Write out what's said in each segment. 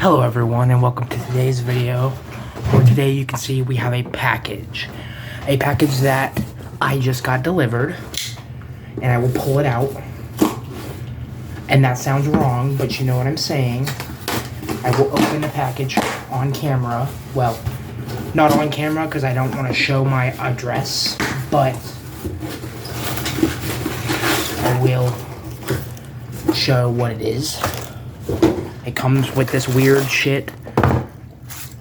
Hello everyone and welcome to today's video. For today you can see we have a package. A package that I just got delivered. And I will pull it out. And that sounds wrong, but you know what I'm saying. I will open the package on camera. Well, not on camera because I don't want to show my address. But I will show what it is. It comes with this weird shit,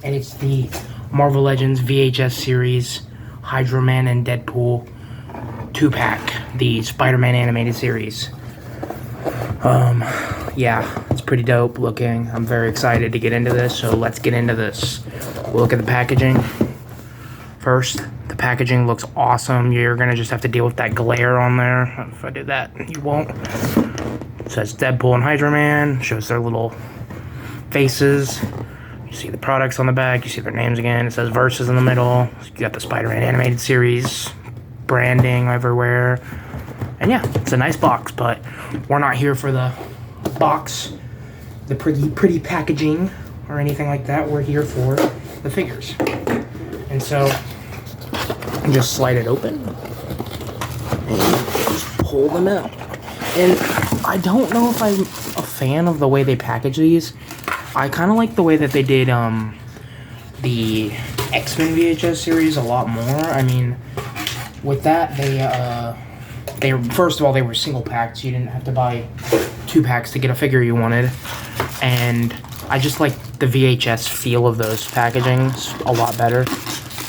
and it's the Marvel Legends VHS series, HYDROMAN and Deadpool 2-pack, the Spider-Man animated series. Yeah, it's pretty dope looking. I'm very excited to get into this, so let's get into this. We'll look at the packaging. First, the packaging looks awesome. You're gonna just have to deal with that glare on there. If I do that, you won't. It says Deadpool and HYDROMAN, shows their little faces. You see the products on the back, you see their names again. It says Versus in the middle. You got the Spider-Man animated series branding everywhere. And yeah, it's a nice box, but we're not here for the box, the pretty packaging or anything like that. We're here for the figures. And so just slide it open and just pull them out. And I don't know if I'm a fan of the way they package these. I kind of like the way that they did the X-Men VHS series a lot more. I mean, with that, they first of all, they were single packs. You didn't have to buy 2 packs to get a figure you wanted. And I just like the VHS feel of those packagings a lot better.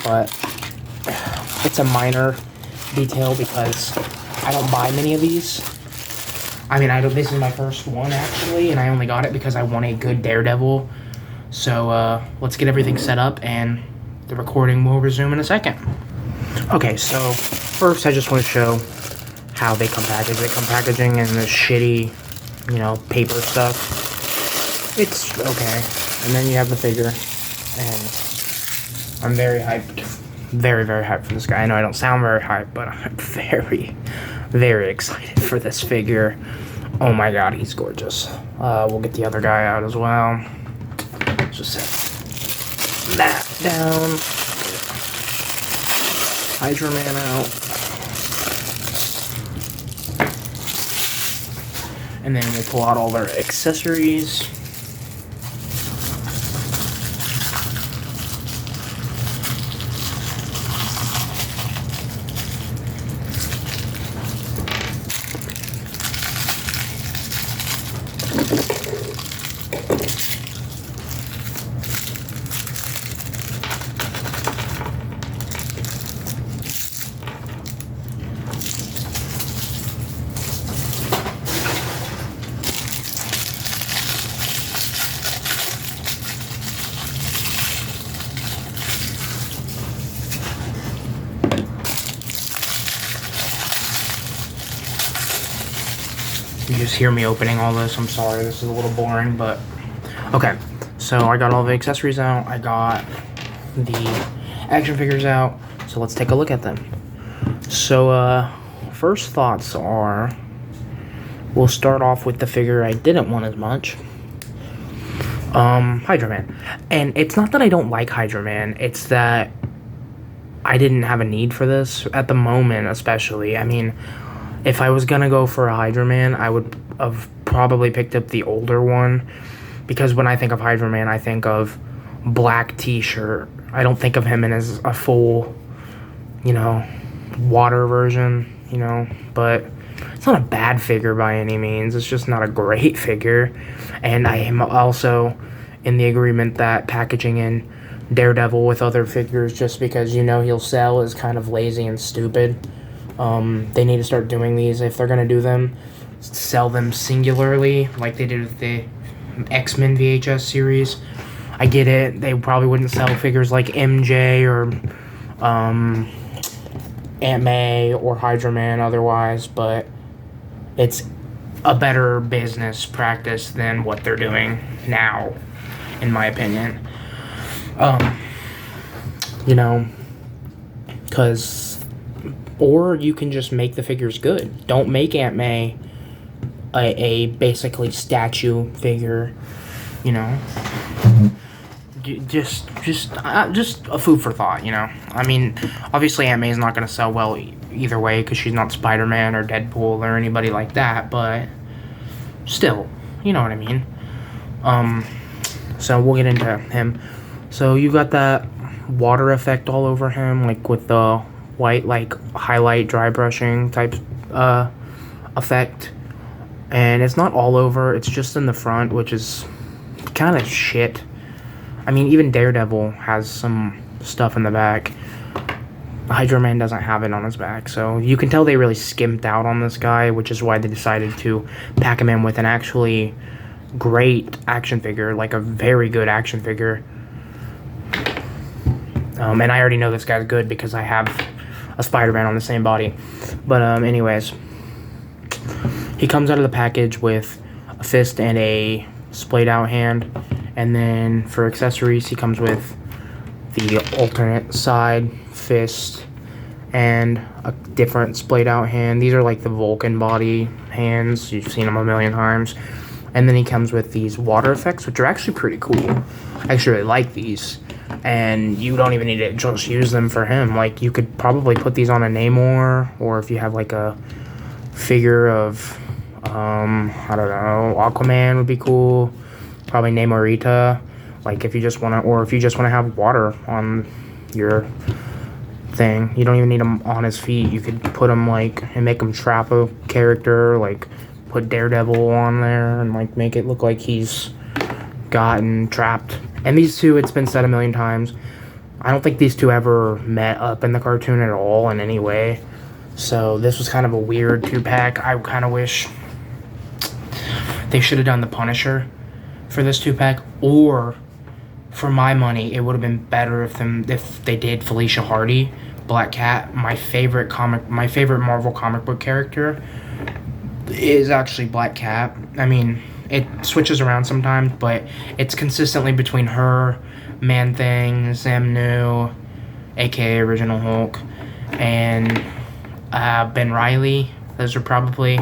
But it's a minor detail because I don't buy many of these. I mean, this is my first one, actually, and I only got it because I want a good Daredevil. So, let's get everything set up, and the recording will resume in a second. Okay, so, first I just want to show how they come packaged. They come packaging in this shitty, paper stuff. It's okay. And then you have the figure, and I'm very hyped. Very, very hyped for this guy. I know I don't sound very hyped, but I'm very, very excited for this figure. Oh my god, he's gorgeous. We'll get the other guy out as well. Just set that down. HYDROMAN out. And then we'll pull out all their accessories. You just hear me opening all this. I'm sorry, this is a little boring, but okay. So I got all the accessories out. I got the action figures out. So let's take a look at them. So first thoughts are, we'll start off with the figure I didn't want as much. HYDROMAN. And it's not that I don't like HYDROMAN, it's that I didn't have a need for this at the moment, especially. I mean, if I was gonna go for a HYDROMAN, I would have probably picked up the older one, because when I think of HYDROMAN, I think of black t-shirt. I don't think of him in as a full, water version, but it's not a bad figure by any means. It's just not a great figure. And I am also in the agreement that packaging in Daredevil with other figures just because he'll sell is kind of lazy and stupid. They need to start doing these. If they're going to do them, sell them singularly like they did with the X-Men VHS series. I get it. They probably wouldn't sell figures like MJ or Aunt May or HYDROMAN otherwise, but it's a better business practice than what they're doing now, in my opinion. Because or you can just make the figures good. Don't make Aunt May a basically statue figure you know, just a food for thought, you know. I mean, obviously Aunt May's not going to sell well either way because she's not Spider-Man or Deadpool or anybody like that, but still, you know what I mean. So we'll get into him. So you got that water effect all over him, like with the white, like highlight dry brushing type effect, and it's not all over, it's just in the front, which is kind of shit. I mean, even Daredevil has some stuff in the back. HYDROMAN doesn't have it on his back, so you can tell they really skimped out on this guy, which is why they decided to pack him in with an actually great action figure, like a very good action figure. And I already know this guy's good because I have a Spider-Man on the same body. But anyways, he comes out of the package with a fist and a splayed out hand. And then for accessories, he comes with the alternate side fist and a different splayed out hand. These are like the Vulcan body hands. You've seen them a million times. And then he comes with these water effects, which are actually pretty cool. I actually really like these. And you don't even need to just use them for him. Like, you could probably put these on a Namor, or if you have like a figure of, I don't know, Aquaman would be cool. Probably Namorita. Like, if you just want to, or if you just want to have water on your thing, you don't even need him on his feet. You could put him like, and make him trap a character, like put Daredevil on there and like make it look like he's gotten trapped. And these two, it's been said a million times, I don't think these two ever met up in the cartoon at all in any way. So this was kind of a weird 2-pack. I kind of wish they should have done the Punisher for this 2-pack, or for my money, it would have been better if they did Felicia Hardy, Black Cat. My favorite Marvel comic book character is actually Black Cat. I mean, it switches around sometimes, but it's consistently between her, Man-Thing, Xemnu, aka Original Hulk, and Ben Reilly. Those are probably,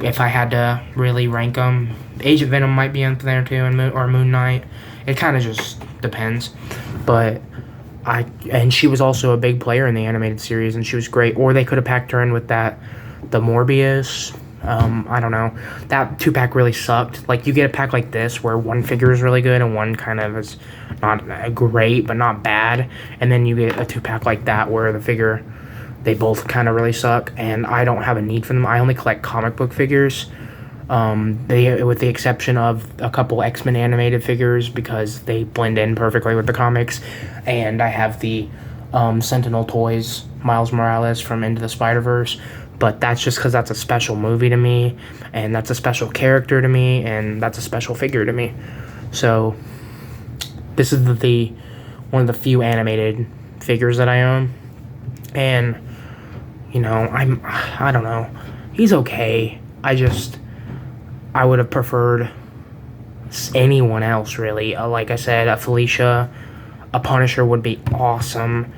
if I had to really rank them. Agent Venom might be in there too, or Moon Knight. It kind of just depends. But and she was also a big player in the animated series, and she was great. Or they could have packed her in with the Morbius. I don't know. That 2-pack really sucked. Like, you get a pack like this where one figure is really good and one kind of is not great but not bad, and then you get a 2-pack like that where they both kind of really suck, and I don't have a need for them. I only collect comic book figures, with the exception of a couple X-Men animated figures because they blend in perfectly with the comics, and I have the Sentinel Toys Miles Morales from Into the Spider-Verse. But that's just because that's a special movie to me, and that's a special character to me, and that's a special figure to me. So this is one of the few animated figures that I own, and you know, I don't know, he's okay. I would have preferred anyone else really. Like I said, a Felicia, a Punisher would be awesome,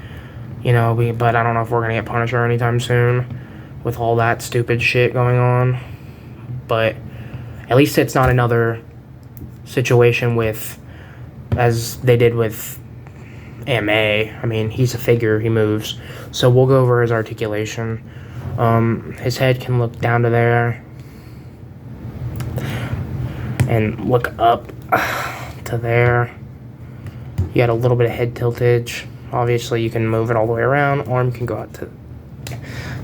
you know. But I don't know if we're gonna get Punisher anytime soon, with all that stupid shit going on. But at least it's not another situation as they did with Aunt May. I mean, he's a figure, he moves. So we'll go over his articulation. His head can look down to there and look up to there. You got a little bit of head tiltage. Obviously, you can move it all the way around. Arm can go out to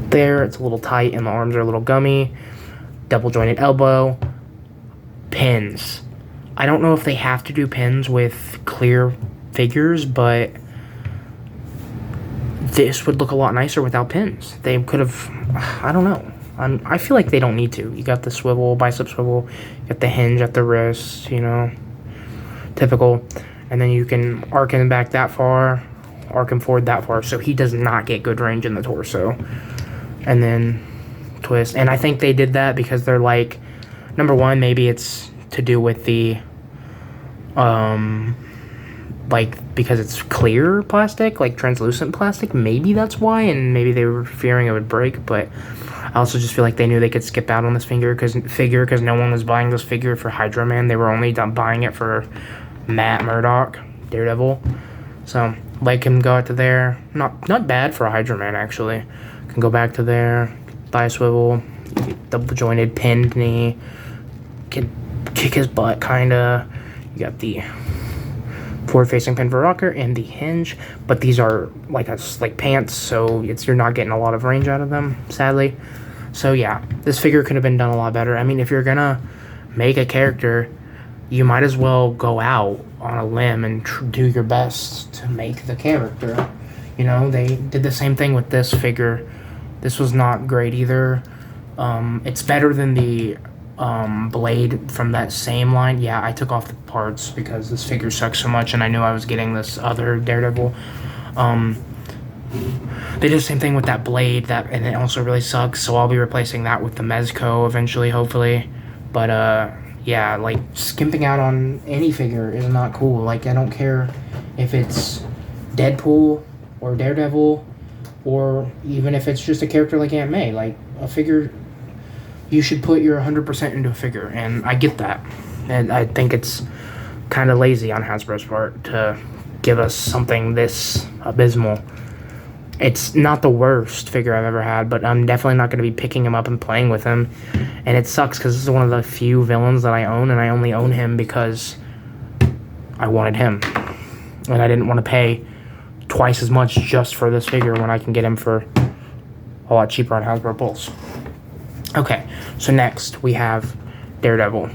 there. It's a little tight and the arms are a little gummy. Double jointed elbow. Pins. I don't know if they have to do pins with clear figures, but this would look a lot nicer without pins. They could have, I don't know. I feel like they don't need to. You got the swivel, bicep swivel, you got the hinge at the wrist, you know, typical. And then you can arc him back that far, arc him forward that far, so he does not get good range in the torso. And then twist. And I think they did that because they're like, number one, maybe it's to do with the, like, because it's clear plastic, like translucent plastic. Maybe that's why, and maybe they were fearing it would break, but I also just feel like they knew they could skip out on this figure because no one was buying this figure for HYDROMAN. They were only buying it for Matt Murdock, Daredevil. So leg can go out to there. Not bad for a HYDROMAN, actually. Can go back to there, thigh swivel, double jointed pinned knee, can kick his butt kinda. You got the forward facing pin for rocker and the hinge, but these are like pants, so you're not getting a lot of range out of them, sadly. So yeah, this figure could have been done a lot better. I mean, if you're gonna make a character, you might as well go out on a limb and do your best to make the character. You know, they did the same thing with this figure. This was not great either. It's better than the blade from that same line. Yeah, I took off the parts because this figure sucks so much and I knew I was getting this other Daredevil. They did the same thing with that blade, and it also really sucks, so I'll be replacing that with the Mezco eventually, hopefully. But yeah, like, skimping out on any figure is not cool. Like, I don't care if it's Deadpool or Daredevil, or even if it's just a character like Aunt May. Like, a figure, you should put your 100% into a figure, and I get that. And I think it's kind of lazy on Hasbro's part to give us something this abysmal. It's not the worst figure I've ever had, but I'm definitely not going to be picking him up and playing with him. And it sucks because this is one of the few villains that I own, and I only own him because I wanted him. And I didn't want to pay twice as much just for this figure when I can get him for a lot cheaper on Hasbro Pulse. Okay, so next we have Daredevil,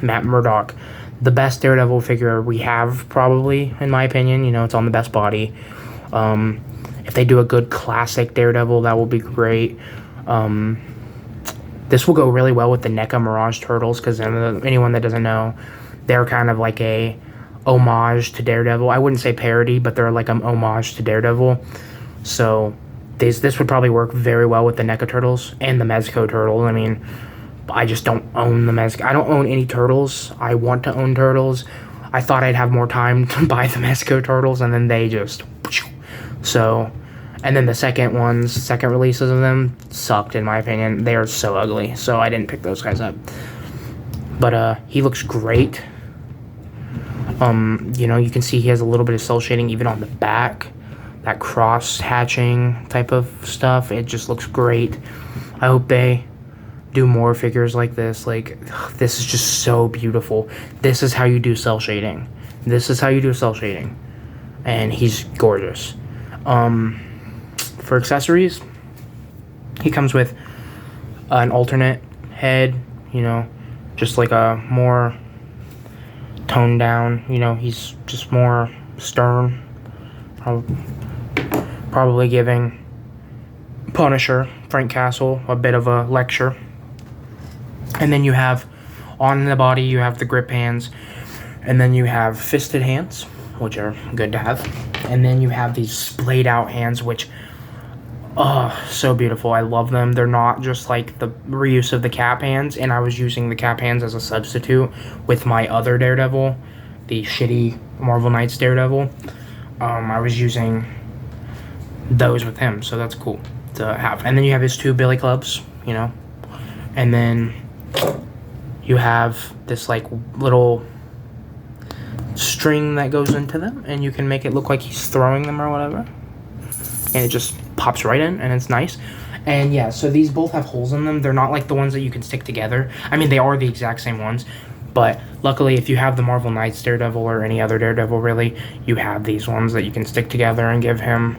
Matt Murdock. The best Daredevil figure we have, probably, in my opinion. You know, it's on the best body. If they do a good classic Daredevil, that will be great. This will go really well with the NECA Mirage Turtles, because anyone that doesn't know, they're kind of like a homage to Daredevil. I wouldn't say parody, but they're like an homage to Daredevil. So this would probably work very well with the NECA Turtles and the Mezco Turtle. I mean, I just don't own the Mezco. I don't own any Turtles. I want to own Turtles. I thought I'd have more time to buy the Mezco Turtles, and then they just... So, and then the second releases of them sucked, in my opinion. They are so ugly, so I didn't pick those guys up. But he looks great. You know, you can see he has a little bit of cell shading even on the back. That cross hatching type of stuff. It just looks great. I hope they do more figures like this. Like, this is just so beautiful. This is how you do cell shading. This is how you do cell shading. And he's gorgeous. For accessories, he comes with an alternate head, you know, just like a more toned down, you know, he's just more stern, probably giving Punisher, Frank Castle, a bit of a lecture. And then you have, on the body, you have the grip hands, and then you have fisted hands, which are good to have. And then you have these splayed out hands, which, oh, so beautiful. I love them. They're not just like the reuse of the cap hands, and I was using the cap hands as a substitute with my other Daredevil, the shitty Marvel Knights Daredevil. I was using those with him, so that's cool to have. And then you have his two billy clubs, you know, and then you have this like little string that goes into them, and you can make it look like he's throwing them or whatever, and it just pops right in, and it's nice. And yeah, so these both have holes in them. They're not like the ones that you can stick together. I mean, they are the exact same ones, but luckily if you have the Marvel Knights Daredevil or any other Daredevil really, you have these ones that you can stick together and give him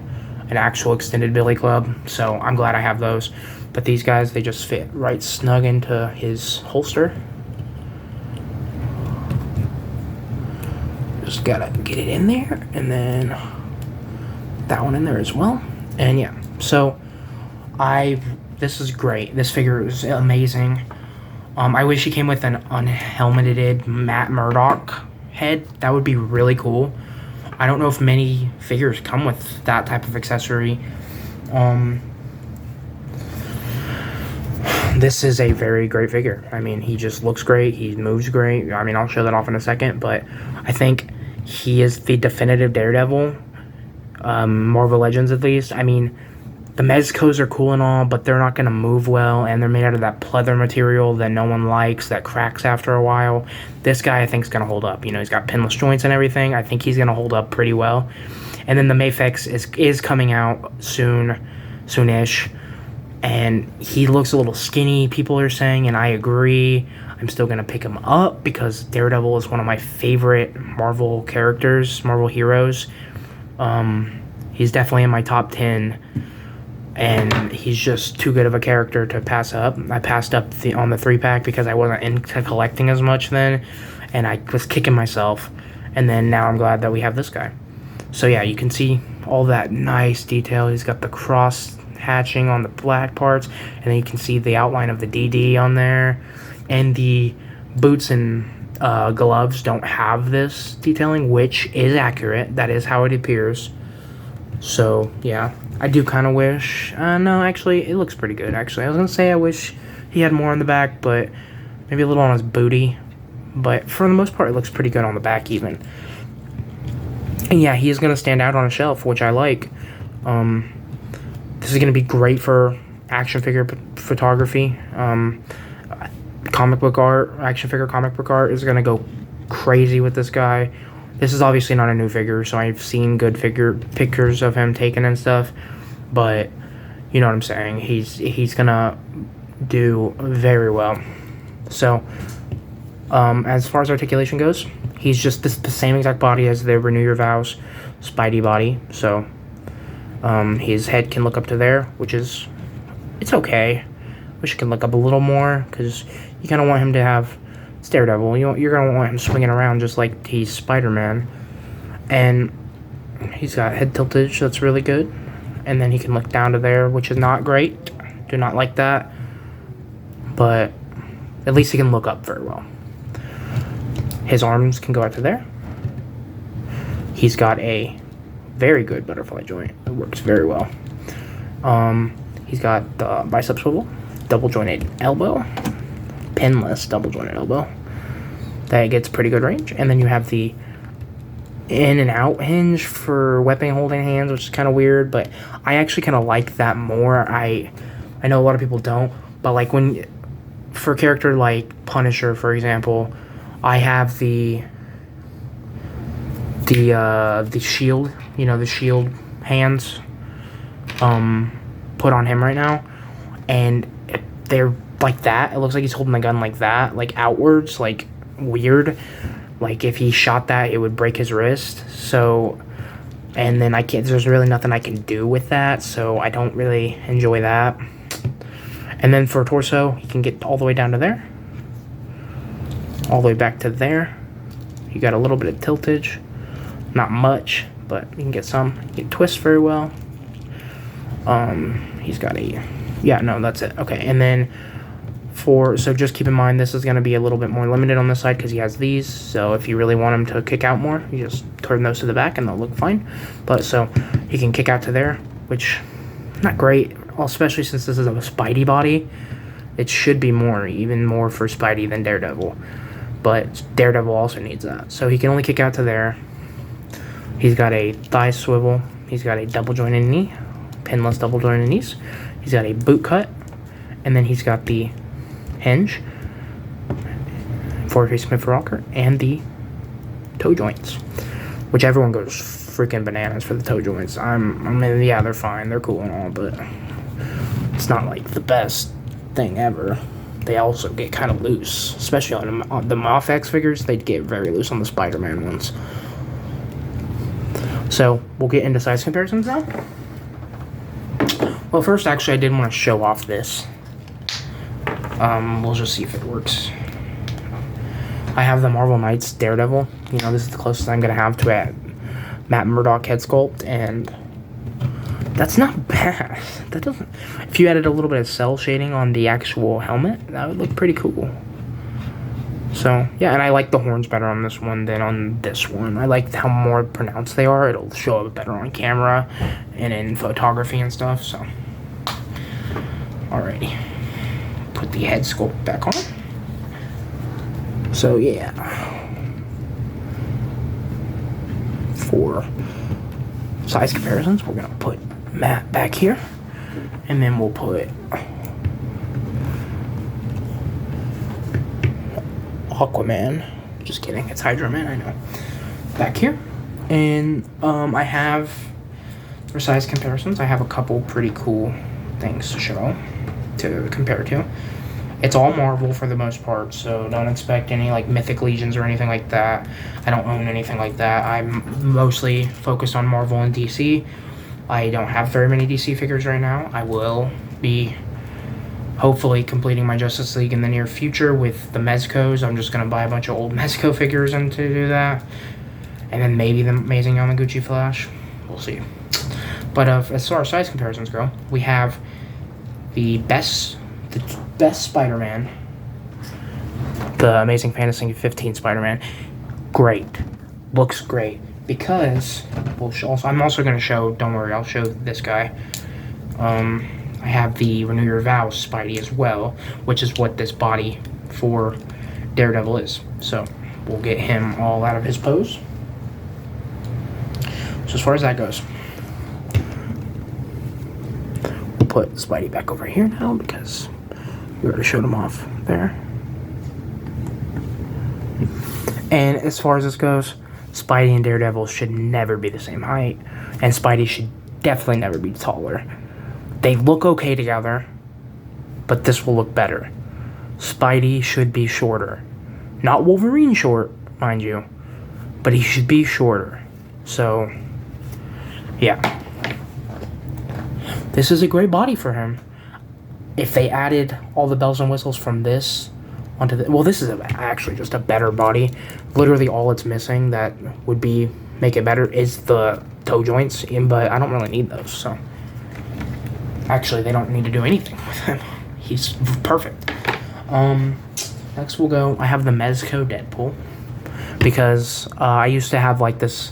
an actual extended billy club. So I'm glad I have those. But these guys, they just fit right snug into his holster. Just gotta get it in there, and then that one in there as well. And yeah, so this is great. This figure is amazing. I wish he came with an unhelmeted Matt Murdock head. That would be really cool. I don't know if many figures come with that type of accessory. This is a very great figure. I mean, he just looks great. He moves great. I mean, I'll show that off in a second, but I think he is the definitive Daredevil. Marvel Legends, at least. I mean, the Mezcos are cool and all, but they're not going to move well, and they're made out of that pleather material that no one likes, that cracks after a while. This guy, I think, is going to hold up. You know, he's got pinless joints and everything. I think he's going to hold up pretty well. And then the Mafex is coming out soonish, and he looks a little skinny, people are saying, and I agree. I'm still going to pick him up because Daredevil is one of my favorite Marvel characters, Marvel heroes. He's definitely in my top 10, and he's just too good of a character to pass up. I passed up on the 3-pack because I wasn't into collecting as much then, and I was kicking myself, and then now I'm glad that we have this guy. So yeah, you can see all that nice detail. He's got the cross hatching on the black parts, and then you can see the outline of the DD on there, and the boots and gloves don't have this detailing, which is accurate. That is how it appears. So yeah, I do kind of wish, no, actually, it looks pretty good, actually. I was going to say I wish he had more on the back, but maybe a little on his booty. But for the most part, it looks pretty good on the back even. And yeah, he is going to stand out on a shelf, which I like. This is going to be great for action figure photography. Comic book art, action figure comic book art is going to go crazy with this guy. This is obviously not a new figure, so I've seen good pictures of him taken and stuff, but you know what I'm saying. He's gonna do very well. So, as far as articulation goes, he's just the same exact body as the Renew Your Vows Spidey body. So, his head can look up to there, which is, it's okay. Wish it can look up a little more, because you kind of want him to have, it's Daredevil, you're going to want him swinging around just like he's Spider-Man. And he's got head tiltage, that's really good. And then he can look down to there, which is not great. Do not like that. But at least he can look up very well. His arms can go out to there. He's got a very good butterfly joint. It works very well. He's got the bicep swivel, double jointed elbow, pinless double jointed elbow. That gets pretty good range. And then you have the in and out hinge for weapon holding hands, which is kind of weird, but I actually kind of like that more. I know a lot of people don't, but like when, for a character like Punisher, for example, I have the shield, you know, the shield hands put on him right now, and they're like that. It looks like he's holding the gun like that, like outwards, like weird. Like if he shot that, it would break his wrist. So, and then there's really nothing I can do with that, so I don't really enjoy that. And then for torso, he can get all the way down to there, all the way back to there. You got a little bit of tiltage, not much, but you can get some. You can twist very well. He's got that's it. Okay, and then so just keep in mind, this is going to be a little bit more limited on this side because he has these. So if you really want him to kick out more, you just turn those to the back and they'll look fine. But so he can kick out to there, which not great, especially since this is a Spidey body. It should be even more for Spidey than Daredevil. But Daredevil also needs that. So he can only kick out to there. He's got a thigh swivel. He's got a double jointed knee, pinless double jointed knees. He's got a boot cut, and then he's got the hinge for Smith Rocker and the toe joints, which everyone goes freaking bananas for the toe joints. I mean, yeah, they're fine, they're cool and all, but it's not like the best thing ever. They also get kind of loose, especially on the Mafex figures. They get very loose on the Spider-Man ones. So we'll get into size comparisons now. Well, first, actually, I did want to show off this. We'll just see if it works. I have the Marvel Knights Daredevil. You know, this is the closest I'm going to have to a Matt Murdock head sculpt, and that's not bad. That doesn't... If you added a little bit of cell shading on the actual helmet, that would look pretty cool. So, yeah, and I like the horns better on this one than on this one. I like how more pronounced they are. It'll show up better on camera and in photography and stuff, so. Alrighty. Put the head sculpt back on. So, yeah. For size comparisons, we're going to put Matt back here. And then we'll put Aquaman. Just kidding, it's HYDROMAN, I know. Back here. And I have, for size comparisons, I have a couple pretty cool things to show, to compare to. It's all Marvel for the most part, so don't expect any like Mythic Legions or anything like that. I don't own anything like that. I'm mostly focused on Marvel and DC. I don't have very many DC figures right now. I will be hopefully completing my Justice League in the near future with the Mezcos. I'm just going to buy a bunch of old Mezco figures and to do that. And then maybe the Amazing Yamaguchi Flash. We'll see. But as far as size comparisons go, we have the best Spider-Man, the Amazing Fantasy 15 Spider-Man. Great. Looks great. Because, I'm also going to show, don't worry, I'll show this guy. I have the Renew Your Vows Spidey as well, which is what this body for Daredevil is. So, we'll get him all out of his pose. So, as far as that goes, we'll put Spidey back over here now because we already showed him off there. And as far as this goes, Spidey and Daredevil should never be the same height, and Spidey should definitely never be taller. They look okay together, but this will look better. Spidey should be shorter. Not Wolverine short, mind you, but he should be shorter. So, yeah. This is a great body for him. If they added all the bells and whistles from this onto the... Well, this is actually just a better body. Literally all it's missing that would make it better is the toe joints, but I don't really need those, so... Actually, they don't need to do anything with him. He's perfect. Next we'll go... I have the Mezco Deadpool. Because I used to have, like, this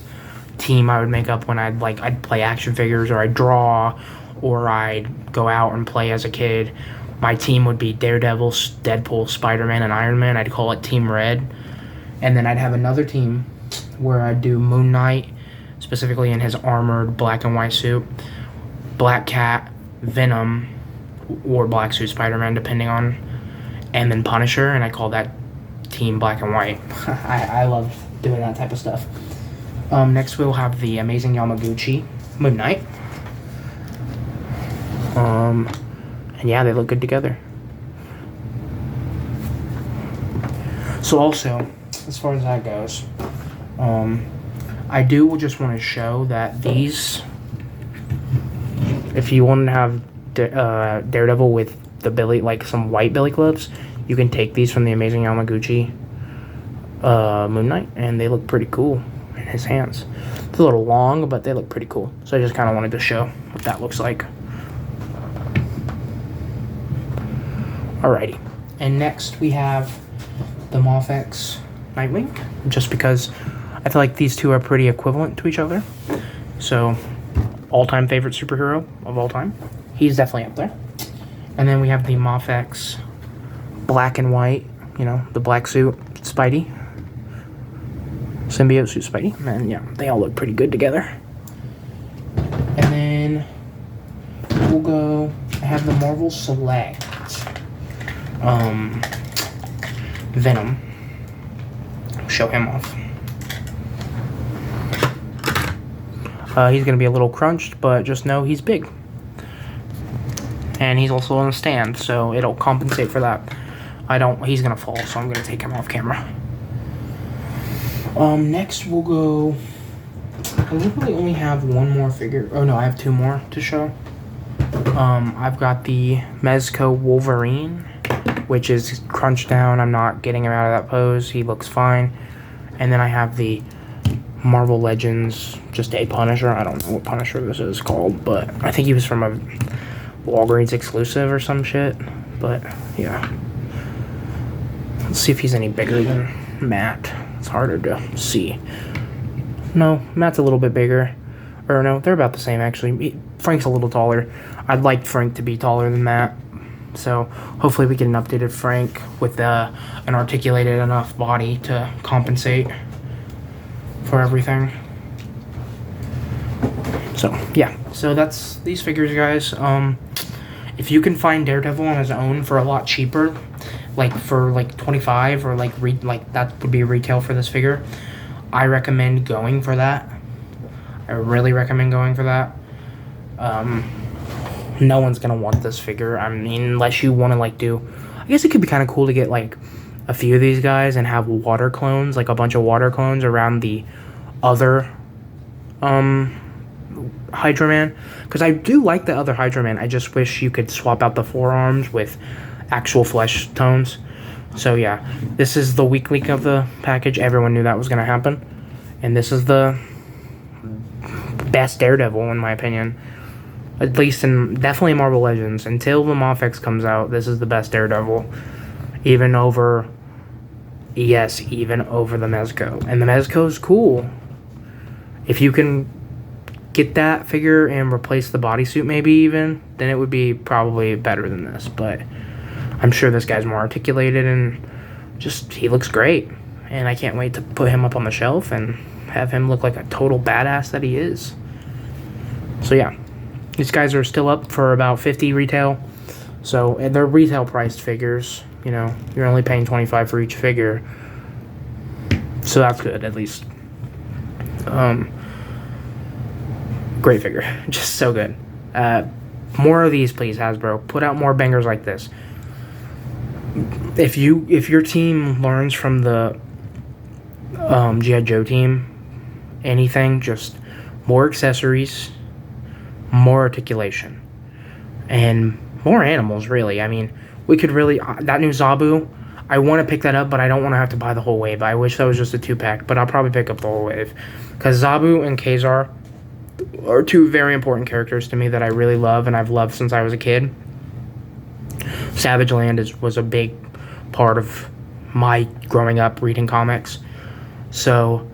team I would make up when I'd play action figures, or I'd draw, or I'd go out and play as a kid. My team would be Daredevil, Deadpool, Spider-Man, and Iron Man. I'd call it Team Red. And then I'd have another team where I'd do Moon Knight, specifically in his armored black and white suit, Black Cat, Venom, or Black Suit Spider-Man, depending on, and then Punisher, and I call that Team Black and White. I love doing that type of stuff. Next we'll have the Amazing Yamaguchi Moon Knight. And yeah, they look good together. So also, as far as that goes, I do just want to show that these, if you want to have Daredevil with the billy, like some white billy clubs, you can take these from the Amazing Yamaguchi Moon Knight, and they look pretty cool in his hands. It's a little long, but they look pretty cool. So I just kind of wanted to show what that looks like. Alrighty, and next we have the Mafex Nightwing, just because I feel like these two are pretty equivalent to each other. So, all-time favorite superhero of all time. He's definitely up there. And then we have the Mafex black and white, you know, the black suit Spidey. Symbiote suit Spidey. And yeah, they all look pretty good together. And then we'll go, I have the Marvel Select Venom. Show him off. He's going to be a little crunched, but just know he's big. And he's also on a stand, so it'll compensate for that. He's going to fall, so I'm going to take him off camera. Next we'll go, I literally only have one more figure. Oh no, I have two more to show. I've got the Mezco Wolverine, which is crunched down. I'm not getting him out of that pose. He looks fine. And then I have the Marvel Legends, just a Punisher. I don't know what Punisher this is called, but I think he was from a Walgreens exclusive or some shit. But, yeah. Let's see if he's any bigger than Matt. It's harder to see. No, Matt's a little bit bigger. Or no, they're about the same, actually. Frank's a little taller. I'd like Frank to be taller than Matt. So, hopefully we get an updated Frank with an articulated enough body to compensate for everything. So yeah, so that's these figures, guys. If you can find Daredevil on his own for a lot cheaper, like for like 25 or like that would be retail for this figure, I recommend going for that. I really recommend going for that. No one's gonna want this figure. I mean, unless you want to like do, I guess it could be kind of cool to get like a few of these guys and have water clones, like a bunch of water clones around the other HYDROMAN, because I do like the other HYDROMAN. I just wish you could swap out the forearms with actual flesh tones. So yeah, this is the weak link of the package. Everyone knew that was gonna happen, and this is the best Daredevil in my opinion. At least definitely in Marvel Legends. Until the Mofex comes out, this is the best Daredevil. Even over the Mezco. And the Mezco is cool. If you can get that figure and replace the bodysuit maybe even, then it would be probably better than this. But I'm sure this guy's more articulated and just, he looks great. And I can't wait to put him up on the shelf and have him look like a total badass that he is. So yeah. These guys are still up for about $50 retail. So, and they're retail priced figures. You know, you're only paying $25 for each figure. So that's good, at least. Great figure. Just so good. More of these, please, Hasbro. Put out more bangers like this. If your team learns from the G.I. Joe team, anything, just more accessories, more articulation, and more animals, really. I mean, we could really, that new Zabu, I want to pick that up, but I don't want to have to buy the whole wave. I wish that was just a 2-pack, but I'll probably pick up the whole wave, because Zabu and Kazar are two very important characters to me that I really love, and I've loved since I was a kid. Savage Land was a big part of my growing up reading comics, so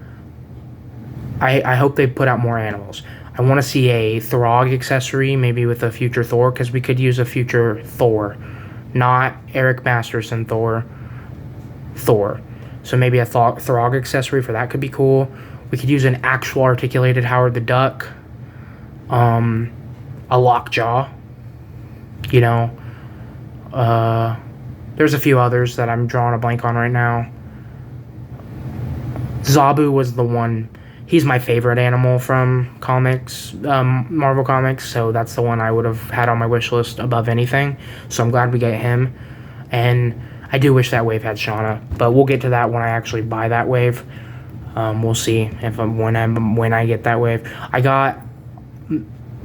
I hope they put out more animals. I want to see a Throg accessory, maybe with a future Thor, because we could use a future Thor. Not Eric Masterson Thor. So maybe a Throg accessory for that could be cool. We could use an actual articulated Howard the Duck. A Lockjaw. You know. There's a few others that I'm drawing a blank on right now. Zabu was the one. He's my favorite animal from comics, Marvel Comics, so that's the one I would have had on my wish list above anything. So I'm glad we get him. And I do wish that wave had Shauna, but we'll get to that when I actually buy that wave. We'll see if when I get that wave. I got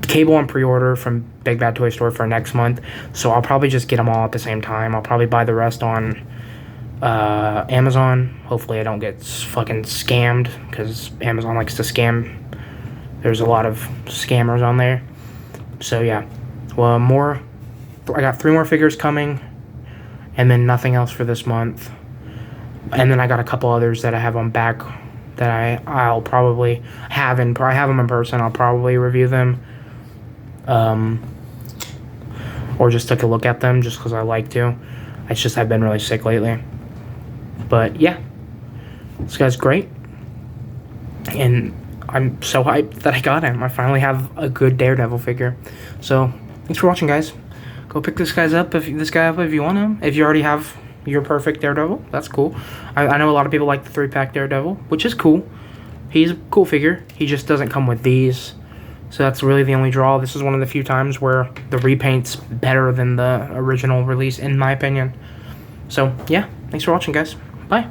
Cable on pre-order from Big Bad Toy Store for next month, so I'll probably just get them all at the same time. I'll probably buy the rest on Amazon. Hopefully I don't get fucking scammed, because Amazon likes to scam. There's a lot of scammers on there. So yeah, well, I got 3 more figures coming, and then nothing else for this month. And then I got a couple others that I have on back that I'll probably have I have them in person. I'll probably review them, or just take a look at them just because I like to. It's just I've been really sick lately. But yeah, this guy's great, and I'm so hyped that I got him. I finally have a good Daredevil figure. So thanks for watching, guys. Go pick this guy up if you want him. If you already have your perfect Daredevil, that's cool. I know a lot of people like the 3-pack Daredevil, which is cool. He's a cool figure. He just doesn't come with these, so that's really the only draw. This is one of the few times where the repaint's better than the original release, in my opinion. So yeah, thanks for watching, guys. Bye.